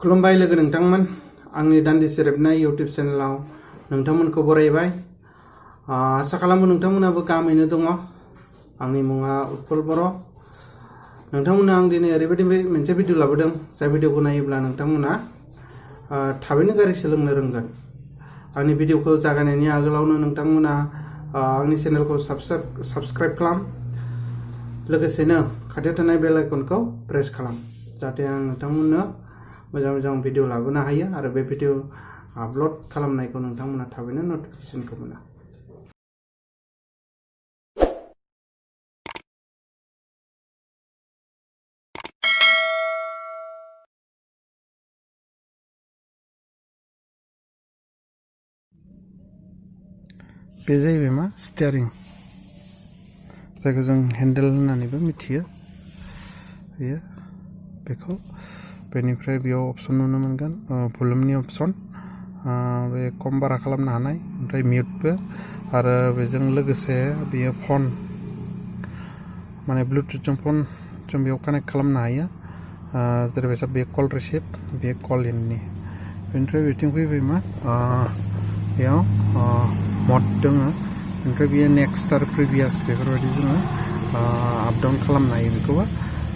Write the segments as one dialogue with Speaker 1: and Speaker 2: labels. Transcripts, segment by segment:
Speaker 1: खुलुमबाय लोगो नोंथांमोन आंनि दान्दिसे रेबनाय इउट्युब चेनेलाव नोंथांमोनखौ बरायबाय आसा खालामो नोंथांमोनाबो गाहामैनो दङ आंनि मुङा उत्पल बर' नोंथांमोना आं दिनै ओरैबायदि मोनसे भिडिअ लाबोदों जाय भिडिअखौ नायोब्ला नोंथांमोना थाबैनो गारि सोलोंनो रोंगोन आंनि भिडिअखौ जागायनायनि आगोलावनो नोंथांमोना आंनि चेनेलखौ साबस्क्राइब खालाम लोगोसेनो खाथियाव थानाय बेल आइकनखौ प्रेस खालाम जाहाथे आं नोंथांमोननो मोजां भिडिअ लाबोनो हायो आरो बे भिडिअ आपल'ड खालामनायखौ नोंथांमोना थाबैनो नटिफिकेसनखौ मोनो बे जाहैबाय मा स्टियारिं जायखौ जों हेन्डेल होननानैबो मिथियो बेयो बेखौ बेनिफ्राय बेयाव अपसन नुनो मोनगोन भलिउमनि अपसन बे खम बारा खालामनो हानाय ओमफ्राय मिउटबो आरो बेजों लोगोसे बेयो फन माने ब्लुटुथजों फन जों बेयाव कानेक्ट खालामनो हायो जेरैबायसा बे कल रिसिभ बे कल इननि बेनिफ्राय बिथिं फैबाय मा बेयाव मड दङ ओमफ्राय बेयो नेक्स्ट आरो प्रिभियास बेफोरबायदि जोङो आप डाउन खालामनो हायो बेखौबो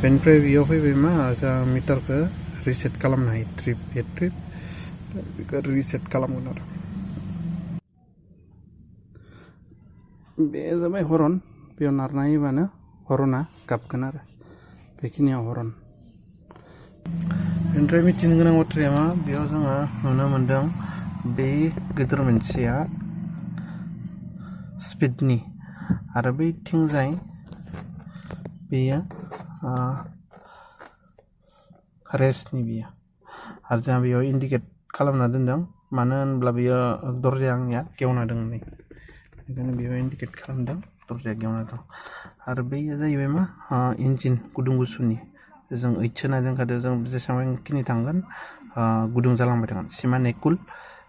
Speaker 1: बेनिफ्राय बेयाव फैबाय मा जा मिटारखौ रिसेट खालामनो हायो ट्रिप बेखौ रिसेट खालामगोन आरो बे जाबाय हरन बेयाव नारना होबानो हरना गाबगोन आरो बेखिनियाव हरन बेनिफ्राय मिथिनो गोनां बाथ्राया मा बेयाव जोङो नुनो मोनदों बे गिदिर मोनसेया स्पिडनि आरो बैथिंजाय बेयो रेसनि बियो आरो जोंहा बेयाव इन्डिकेट खालामना दोनदों मानो होनब्ला बेयो दरजाया आंनिया गेवना दं नै बेखायनो बेयाव इन्डिकेट खालामदों दरजाया गेवना दं आरो बैयो जाहैबाय मा इन्जिन गुदुं गुसुनि जों ओइटसो नायनो दोनखादों जों जेसेबांखिनि थांगोन गुदुं जालांबाय थागोन सिमाने कुल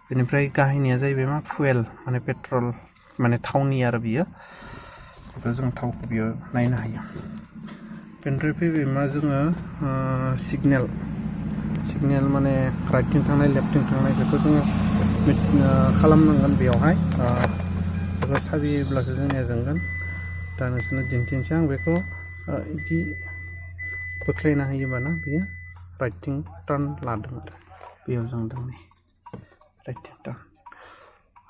Speaker 1: बेनिफ्राय गाहायनिया जाहैबाय मा फुवेल माने पेट्रल माने थावनि आरो बियो बेखौ जों थावखौ बियो नायनो हायो बेनिफ्राय फैबाय मा जोङो सिगनेल माने राइटथिं थांनाय लेफ्टथिं थांनाय बेखौ जोङो खालामनांगोन बेयावहाय बेखौ साबियोब्लासो जोंनिया जोंगोन दा नोंसोरनो दिन्थिनोसै आं बेखौ बिदि बोख्लायना होयोबाना बेयो राइटथिं टार्न लादों आरो बेयाव जोंदों नै राइटथिं टार्न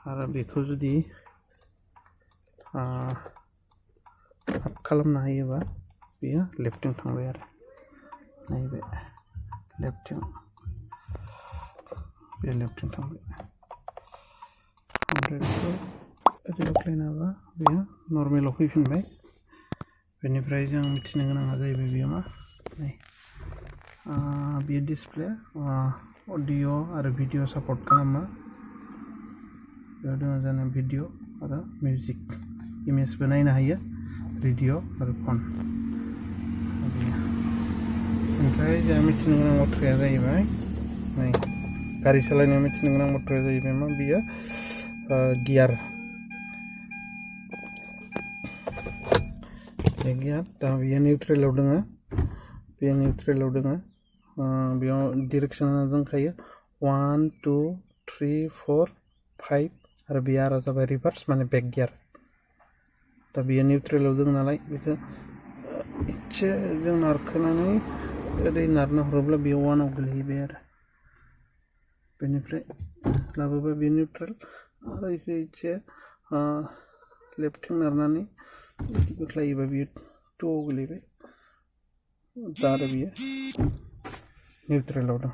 Speaker 1: आरो बेखौ जुदि आप खालामना होयोबा बेयो लेफ्टथिं थांबाय आरो नायबाय लेफ्टथिं बे लेफ्टथिं थांबाय ओमफ्राय बेखौ ओरै बोख्लायना होबा बेयो नर्मेलाव फैफिनबाय बेनिफ्राय जों मिथिनो गोनाङा जाहैबाय बेयो मा नै बेयो डिसप्ले अडिअ आरो भिडिअ सापर्ट खालामो बेयाव दङ जोंना भिडिअ आरो मिउजिक इमेजबो नायनो हायो रेडिअ आरो फन ओमफ्राय जोंहा मिथिनो गोनां बाथ्राया जाहैबाय नै गारि सालायनायाव मिथिनो गोनां बाथ्राया जाहैबाय मा बियो गियार दा बियो निउट्रेलाव दङ बेयाव डिरेक्सना दंखायो 1 2 3 4 5 आरो बेयो आरो जाबाय रिभार्स माने बेक गियार दा बेयो निउट्रेलाव दङ नालाय बेखौ इसे जों नारखोनानै ओरै नारना हरोब्ला बेयाव 1आव गोलैहैबाय आरो बेनिफ्राय लाबोबा बे निउट्रेल आरो बेखौ इसे लेफ्टथिं नारनानै बोख्लायोबा बेयो 2आव गोलैबाय दा आरो बेयो निउट्रेलाव दं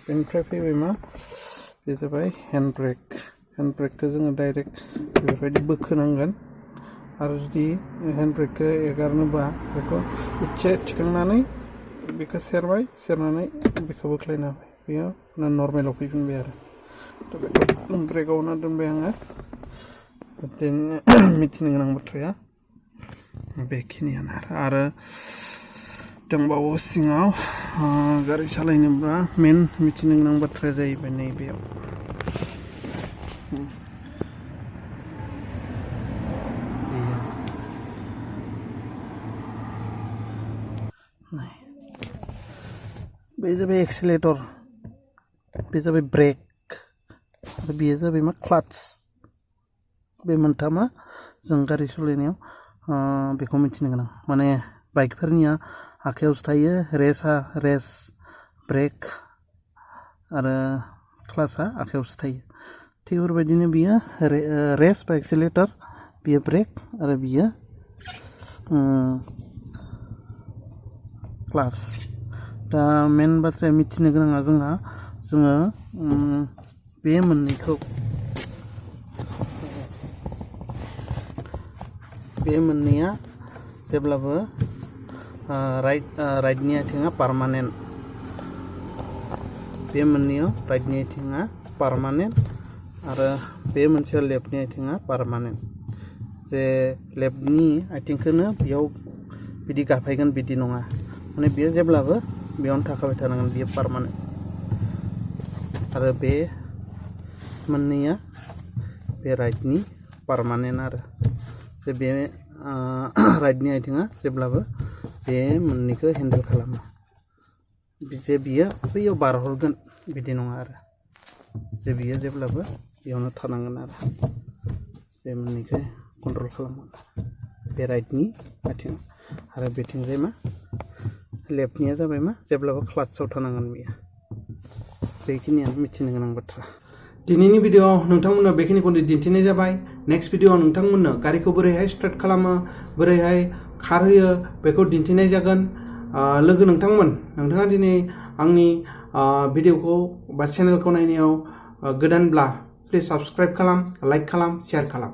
Speaker 1: बेनिफ्राय फैबाय मा बे जाबाय हेन्ड ब्रेकखौ जोङो डाइरेक्ट बेबायदि बोखोनांगोन आरो जुदि हेन्ड ब्रेकखौ एगारनोबा बेखौ इसे थिखांनानै बेखौ सेरनानै बेखौ बोख्लायना होबाय बेयो नर्मेलाव फैफिनबाय आरो दा बेखौ ब्रेकआव होना दोनबाय आङो मिथिनो गोनां बाथ्राया बेखिनियानो आरो दंबावो सिङाव गारि सालायनोब्ला मेन मिथिनो गोनां बाथ्राया जाहैबाय नैबेयाव बे जाबाय एक्सेलेटर बे जाबाय ब्रेक आरो बेयो जाबाय मा क्लाच बे मोनथामा जों गारि सालायनायाव बेखौ मिथिनो गोनां माने बाइकफोरनिया आखायावसो थायो रेस ब्रेक आरो क्लाचआ आखायावसो थायो थिग बेफोरबायदिनो बियो रेस बा एक्सेलेरेटर बियो ब्रेक आरो बियो क्लाच दा मेन बाथ्राया मिथिनो गोनाङा जोङो बे मोननैया जेब्लाबो राइटनि आथिङा पारमानेन्ट बे मोननैयाव राइटनि आथिङा पारमानेन्ट आरो बे मोनसेयाव लेफ्टनि आथिङा पारमानेन्ट जे लेफ्टनि आथिंखौनो बेयाव बिदि गाफायगोन बिदि नङा माने बियो जेब्लाबो बेयावनो थाखाबाय थानांगोन बियो पारमानेन्ट आरो बे मोननैया बे राइटनि पारमानेन्ट आरो जे बे राइटनि आथिङा जेब्लाबो बे मोननैखौ हेन्डेल खालामो जे बियो बैयाव बारहरगोन बिदि नङा आरो जे बियो जेब्लाबो बेयावनो थानांगोन आरो बे मोननैखौ कन्ट्रल खालामगोन बे राइटनि आथिं आरो बेथिंजाय मा लेफ्टनिया जाबाय मा जेब्लाबो क्लाचआव थानांगोन बियो बेखिनियानो मिथिनो गोनां बाथ्रा दिनैनि भिडिअ'आव नोंथांमोननो बेखिनिखौनो दिन्थिनाय जाबाय नेक्स्ट भिडिअ'आव नोंथांमोननो गारिखौ बोरैहाय स्टार्ट खालामो बोरैहाय खारहोयो बेखौ दिन्थिनाय जागोन लोगो नोंथाङा दिनै आंनि भिडिअ'खौ बा चेनेलखौ नायनायाव गोदानब्ला प्लिज साबस्क्राइब खालाम लाइक खालाम शेयार खालाम